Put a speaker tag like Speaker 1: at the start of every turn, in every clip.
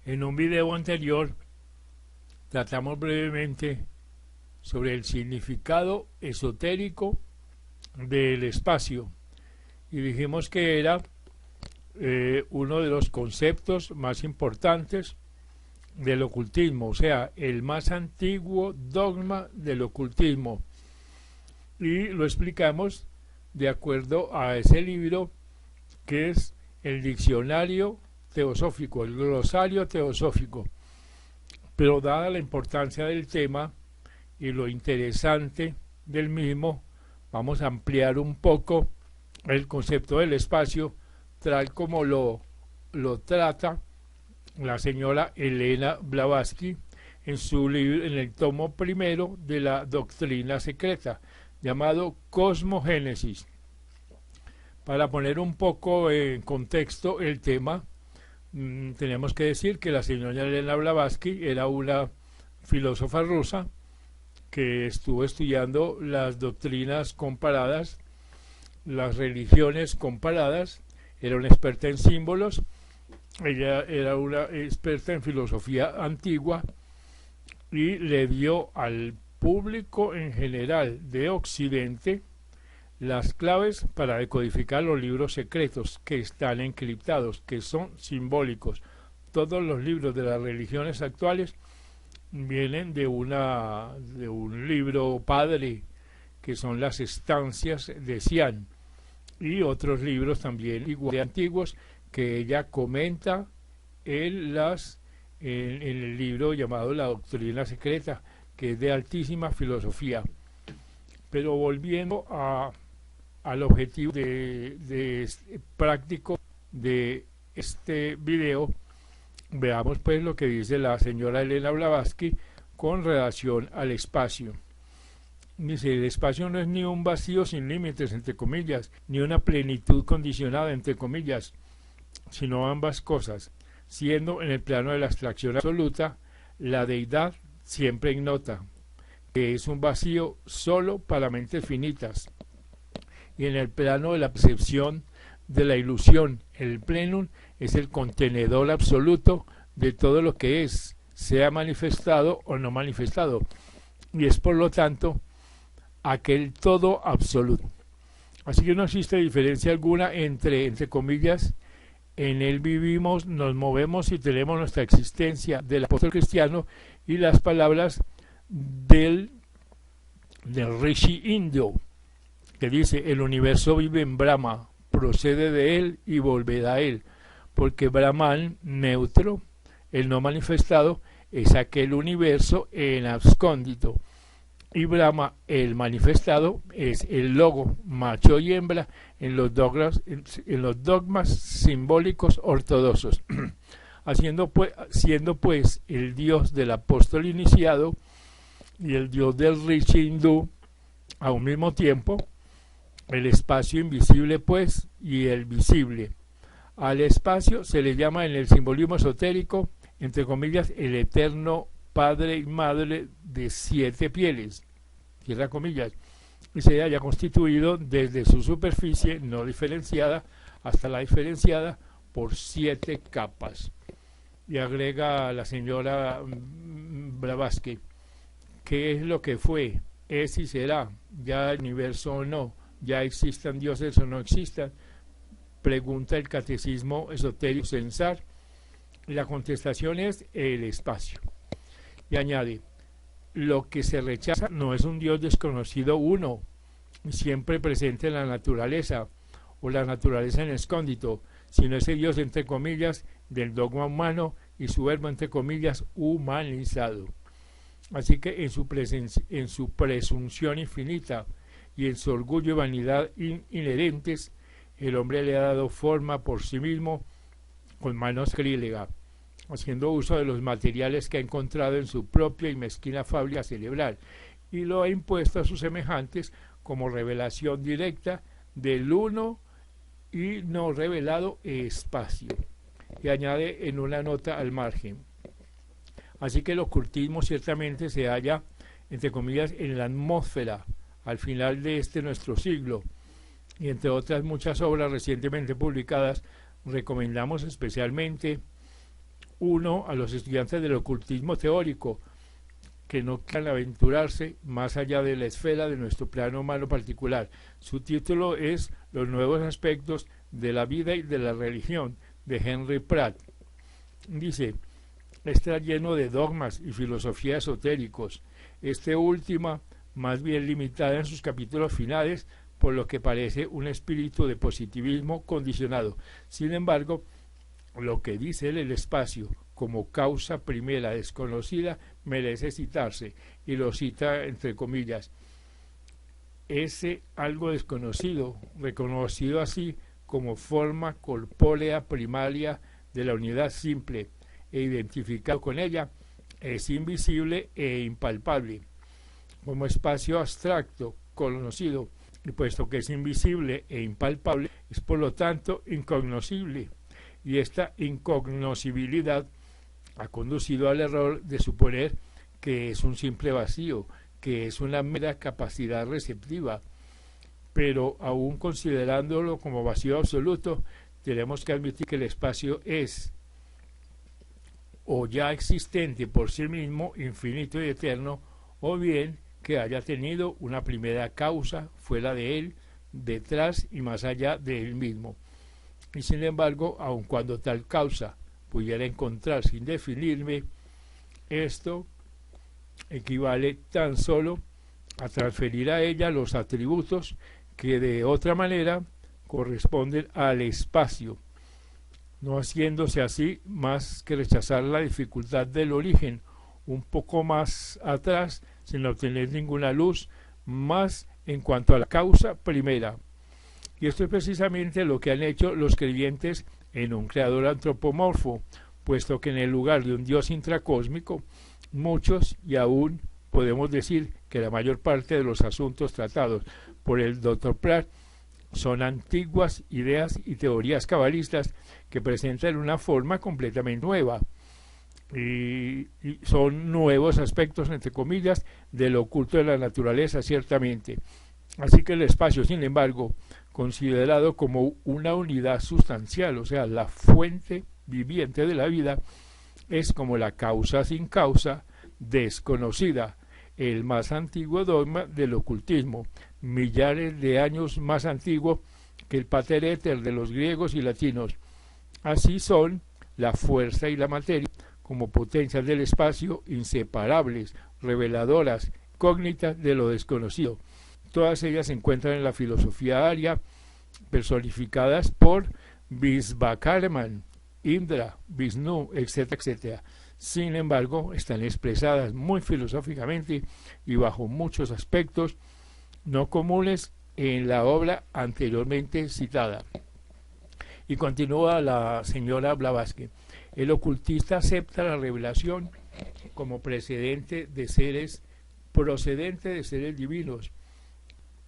Speaker 1: En un video anterior tratamos brevemente sobre el significado esotérico del espacio y dijimos que era uno de los conceptos más importantes del ocultismo, o sea, el más antiguo dogma del ocultismo, y lo explicamos de acuerdo a ese libro que es el diccionario teosófico, el glosario teosófico. Pero dada la importancia del tema y lo interesante del mismo, vamos a ampliar un poco el concepto del espacio tal como lo trata la señora Elena Blavatsky en su libro, en el tomo primero de la doctrina secreta, llamado Cosmogénesis. Para poner un poco en contexto el tema, tenemos que decir que la señora Elena Blavatsky era una filósofa rusa que estuvo estudiando las doctrinas comparadas, las religiones comparadas, era una experta en símbolos, ella era una experta en filosofía antigua y le dio al público en general de Occidente las claves para decodificar los libros secretos que están encriptados, que son simbólicos. Todos los libros de las religiones actuales vienen de un libro padre, que son las estancias de Xi'an, y otros libros también igual de antiguos que ella comenta en el libro llamado La Doctrina Secreta, que es de altísima filosofía. Pero volviendo al objetivo práctico de este video, veamos pues lo que dice la señora Elena Blavatsky con relación al espacio. Dice: el espacio no es ni un vacío sin límites, entre comillas, ni una plenitud condicionada, entre comillas, sino ambas cosas, siendo en el plano de la abstracción absoluta la deidad siempre ignota, que es un vacío solo para mentes finitas, y en el plano de la percepción de la ilusión, el plenum es el contenedor absoluto de todo lo que es, sea manifestado o no manifestado, y es por lo tanto aquel todo absoluto. Así que no existe diferencia alguna entre comillas, en él vivimos, nos movemos y tenemos nuestra existencia, del apóstol cristiano, y las palabras del Rishi indio, que dice: el universo vive en Brahma, procede de él y volverá a él, porque Brahman, neutro, el no manifestado, es aquel universo en abscóndito, y Brahma, el manifestado, es el logo, macho y hembra, en los dogmas simbólicos ortodoxos, siendo pues el Dios del apóstol iniciado y el Dios del Rishi hindú a un mismo tiempo, el espacio invisible pues y el visible. Al espacio se le llama en el simbolismo esotérico, entre comillas, el eterno Padre y Madre de 7 pieles, cierra comillas, y se haya constituido desde su superficie no diferenciada hasta la diferenciada por 7 capas. Y agrega la señora Blavatsky: ¿qué es lo que fue, es y será, ya el universo o no, ya existan dioses o no existan? Pregunta el catecismo esotérico Censar, y la contestación es el espacio. Y añade: lo que se rechaza no es un Dios desconocido uno, siempre presente en la naturaleza, o la naturaleza en escóndito, sino ese Dios, entre comillas, del dogma humano y su verbo, entre comillas, humanizado. Así que en su presunción infinita y en su orgullo y vanidad inherentes, el hombre le ha dado forma por sí mismo con mano sacrílega, haciendo uso de los materiales que ha encontrado en su propia y mezquina fábrica cerebral, y lo ha impuesto a sus semejantes como revelación directa del uno y no revelado espacio. Y añade en una nota al margen: así que el ocultismo ciertamente se halla, entre comillas, en la atmósfera al final de nuestro siglo, y entre otras muchas obras recientemente publicadas recomendamos especialmente uno a los estudiantes del ocultismo teórico que no quieran aventurarse más allá de la esfera de nuestro plano humano particular. Su título es Los nuevos aspectos de la vida y de la religión, de Henry Pratt. Dice, está lleno de dogmas y filosofía esotéricos. Este última, más bien limitada en sus capítulos finales, por lo que parece un espíritu de positivismo condicionado. Sin embargo, lo que dice el espacio como causa primera desconocida merece citarse, y lo cita entre comillas. Ese algo desconocido, reconocido así como forma corpórea primaria de la unidad simple e identificado con ella, es invisible e impalpable. Como espacio abstracto, conocido, y puesto que es invisible e impalpable, es por lo tanto incognoscible, y esta incognoscibilidad ha conducido al error de suponer que es un simple vacío, que es una mera capacidad receptiva. Pero aún considerándolo como vacío absoluto, tenemos que admitir que el espacio es o ya existente por sí mismo, infinito y eterno, o bien que haya tenido una primera causa fuera de él, detrás y más allá de él mismo. Y sin embargo, aun cuando tal causa pudiera encontrar sin definirme, esto equivale tan solo a transferir a ella los atributos que de otra manera corresponden al espacio, no haciéndose así más que rechazar la dificultad del origen un poco más atrás sin obtener ninguna luz más en cuanto a la causa primera. Y esto es precisamente lo que han hecho los creyentes en un creador antropomorfo, puesto que en el lugar de un Dios intracósmico, muchos y aún podemos decir que la mayor parte de los asuntos tratados por el Dr. Pratt son antiguas ideas y teorías cabalistas que presentan una forma completamente nueva y son nuevos aspectos, entre comillas, de lo oculto de la naturaleza, ciertamente. Así que el espacio, sin embargo, considerado como una unidad sustancial, o sea, la fuente viviente de la vida, es como la causa sin causa, desconocida, el más antiguo dogma del ocultismo, millares de años más antiguo que el pater éter de los griegos y latinos. Así son la fuerza y la materia, como potencias del espacio, inseparables, reveladoras, cógnitas de lo desconocido. Todas ellas se encuentran en la filosofía aria, personificadas por Vishvakarman, Indra, Vishnu, etcétera, etcétera. Sin embargo, están expresadas muy filosóficamente y bajo muchos aspectos no comunes en la obra anteriormente citada. Y continúa la señora Blavatsky. El ocultista acepta la revelación como procedente de seres divinos,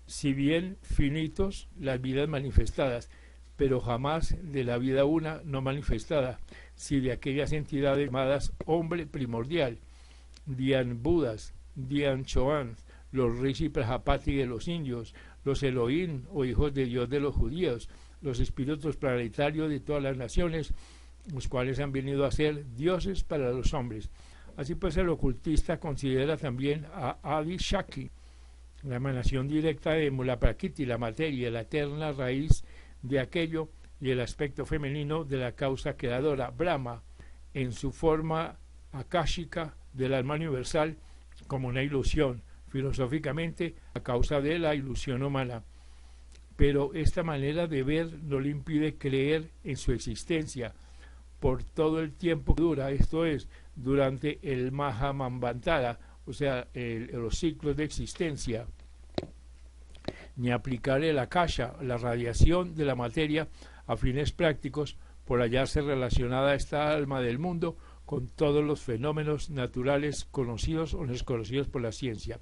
Speaker 1: si bien finitos las vidas manifestadas, pero jamás de la vida una no manifestada, si de aquellas entidades llamadas hombre primordial, Dhyan Budas, Dhyan Chohan, los Rishi Prajapati de los indios, los Elohim o hijos de Dios de los judíos, los espíritus planetarios de todas las naciones, los cuales han venido a ser dioses para los hombres. Así pues, el ocultista considera también a Adi Shakti, la emanación directa de Mula Prakriti, la materia, la eterna raíz de aquello, y el aspecto femenino de la causa creadora, Brahma, en su forma akáshica del alma universal, como una ilusión, filosóficamente a causa de la ilusión humana. Pero esta manera de ver no le impide creer en su existencia por todo el tiempo que dura, esto es, durante el Mahamambantara, o sea, los ciclos de existencia, ni aplicar el akasha, la radiación de la materia, a fines prácticos, por hallarse relacionada esta alma del mundo con todos los fenómenos naturales conocidos o desconocidos por la ciencia.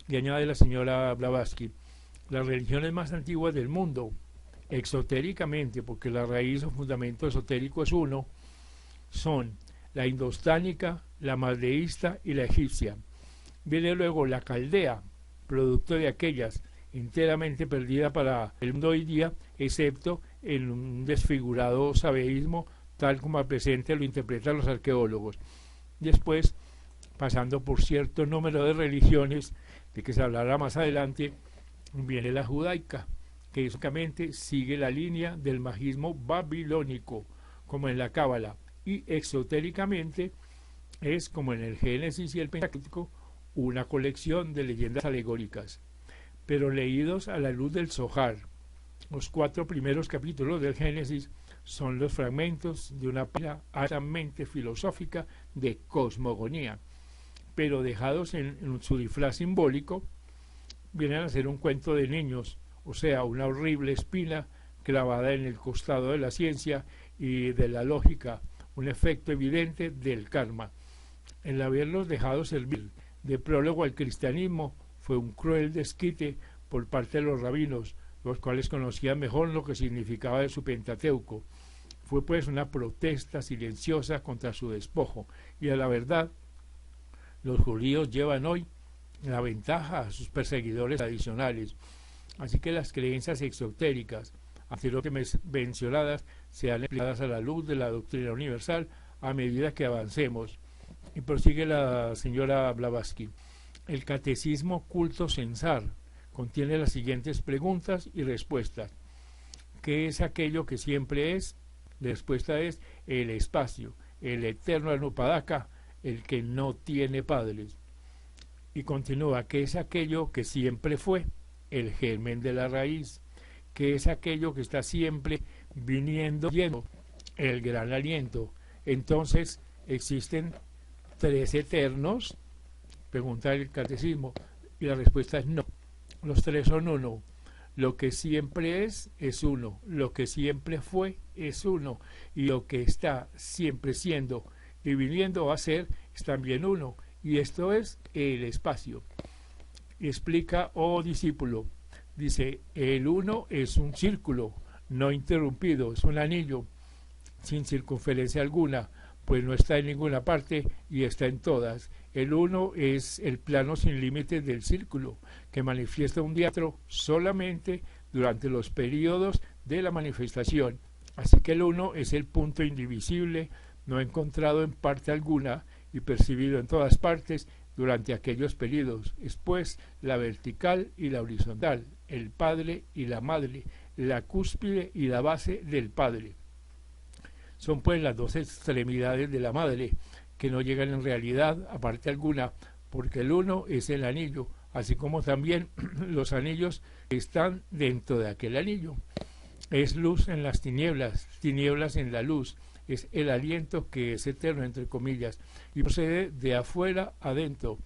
Speaker 1: Y añade la señora Blavatsky, las religiones más antiguas del mundo, exotéricamente, porque la raíz o fundamento esotérico es uno, son la indostánica, la maldeísta y la egipcia. Viene luego la caldea, producto de aquellas enteramente perdida para el mundo hoy día, excepto en un desfigurado sabeísmo tal como al presente lo interpretan los arqueólogos. Después, pasando por cierto número de religiones, de que se hablará más adelante, viene la judaica, que básicamente sigue la línea del magismo babilónico, como en la Cábala, y exotéricamente es, como en el Génesis y el Pentateuco, una colección de leyendas alegóricas, pero leídos a la luz del Zohar. Los 4 primeros capítulos del Génesis son los fragmentos de una página altamente filosófica de cosmogonía, pero dejados en su disfraz simbólico, vienen a ser un cuento de niños, o sea, una horrible espina clavada en el costado de la ciencia y de la lógica, un efecto evidente del karma. El haberlos dejado servir de prólogo al cristianismo fue un cruel desquite por parte de los rabinos, los cuales conocían mejor lo que significaba de su Pentateuco. Fue pues una protesta silenciosa contra su despojo, y a la verdad, los judíos llevan hoy la ventaja a sus perseguidores adicionales. Así que las creencias exotéricas, anteriormente mencionadas, sean explicadas a la luz de la doctrina universal a medida que avancemos. Y prosigue la señora Blavatsky. El catecismo culto censar contiene las siguientes preguntas y respuestas. ¿Qué es aquello que siempre es? La respuesta es el espacio, el eterno Anupadaka, el que no tiene padres. Y continúa, ¿qué es aquello que siempre fue? El germen de la raíz. ¿Qué es aquello que está siempre viniendo lleno? El gran aliento. Entonces, ¿existen 3 eternos? Pregunta el catecismo. Y la respuesta es no. Los 3 son uno. Lo que siempre es uno. Lo que siempre fue es uno. Y lo que está siempre siendo y viniendo a ser es también uno. Y esto es el espacio. Y explica, oh discípulo, dice, el uno es un círculo no interrumpido, es un anillo sin circunferencia alguna, pues no está en ninguna parte y está en todas. El uno es el plano sin límites del círculo, que manifiesta un diámetro solamente durante los periodos de la manifestación. Así que el uno es el punto indivisible, no encontrado en parte alguna y percibido en todas partes durante aquellos periodos. Es pues la vertical y la horizontal, el Padre y la Madre, la cúspide y la base del Padre. Son pues las 2 extremidades de la Madre, que no llegan en realidad a parte alguna, porque el uno es el anillo, así como también los anillos que están dentro de aquel anillo. Es luz en las tinieblas, tinieblas en la luz, es el aliento que es eterno, entre comillas, y procede de afuera adentro,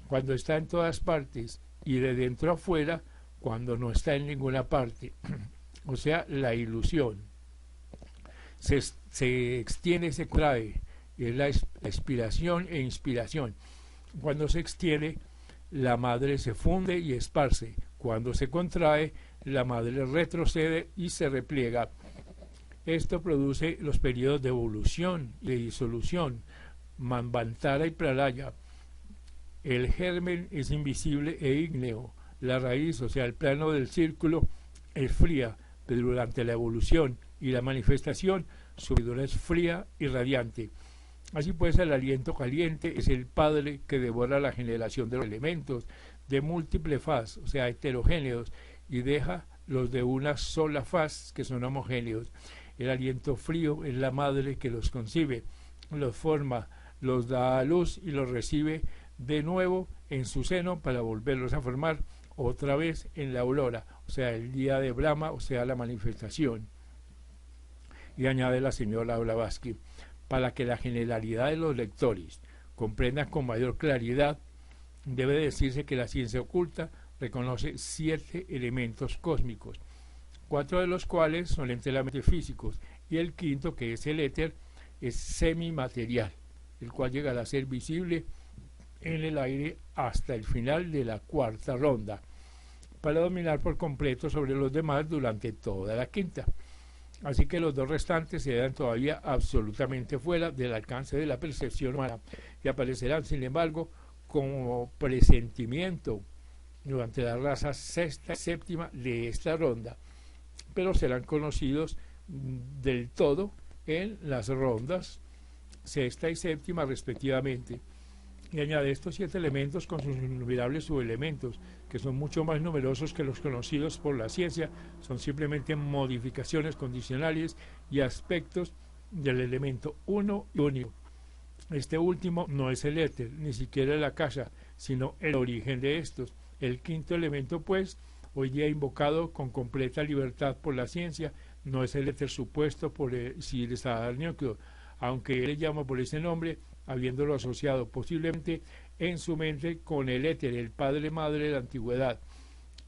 Speaker 1: cuando está en todas partes, y de dentro afuera, cuando no está en ninguna parte. O sea, la ilusión. Se extiende, se contrae, es la expiración e inspiración. Cuando se extiende, la madre se funde y esparce. Cuando se contrae, la madre retrocede y se repliega. Esto produce los periodos de evolución y de disolución, Manvantara y Pralaya. El germen es invisible e ígneo. La raíz, o sea, el plano del círculo, es fría, pero durante la evolución y la manifestación, su figura es fría y radiante. Así pues, el aliento caliente es el Padre que devora la generación de los elementos de múltiple faz, o sea, heterogéneos, y deja los de una sola faz, que son homogéneos. El aliento frío es la Madre que los concibe, los forma, los da a luz y los recibe de nuevo en su seno para volverlos a formar otra vez en la aurora, o sea, el día de Brahma, o sea, la manifestación. Y añade la señora Blavatsky, para que la generalidad de los lectores comprenda con mayor claridad, debe decirse que la ciencia oculta reconoce 7 elementos cósmicos, 4 de los cuales son enteramente físicos, y el quinto, que es el éter, es semimaterial, el cual llegará a ser visible en el aire hasta el final de la 4ª ronda, para dominar por completo sobre los demás durante toda la 5ª. Así que los 2 restantes se quedan todavía absolutamente fuera del alcance de la percepción humana y aparecerán, sin embargo, como presentimiento durante la raza 6ª y 7ª de esta ronda, pero serán conocidos del todo en las rondas sexta y séptima respectivamente, y añade estos 7 elementos con sus innumerables subelementos, que son mucho más numerosos que los conocidos por la ciencia, son simplemente modificaciones condicionales y aspectos del elemento uno y único. Este último no es el éter, ni siquiera la casa, sino el origen de estos. El quinto elemento, pues, hoy día invocado con completa libertad por la ciencia, no es el éter supuesto por Sir Isaac Newton, aunque él le llama por ese nombre, habiéndolo asociado posiblemente en su mente con el éter, el padre-madre de la antigüedad.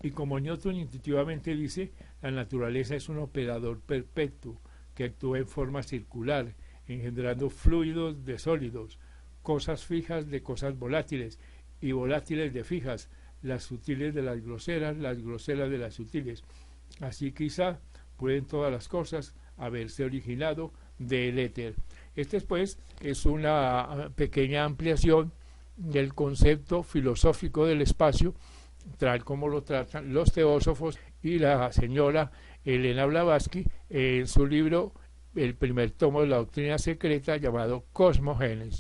Speaker 1: Y como Newton intuitivamente dice, la naturaleza es un operador perpetuo que actúa en forma circular, engendrando fluidos de sólidos, cosas fijas de cosas volátiles y volátiles de fijas, las sutiles de las groseras de las sutiles. Así quizá pueden todas las cosas haberse originado del éter. Este, pues, es una pequeña ampliación del concepto filosófico del espacio, tal como lo tratan los teósofos y la señora Elena Blavatsky en su libro, el primer tomo de la doctrina secreta, llamado Cosmogénesis.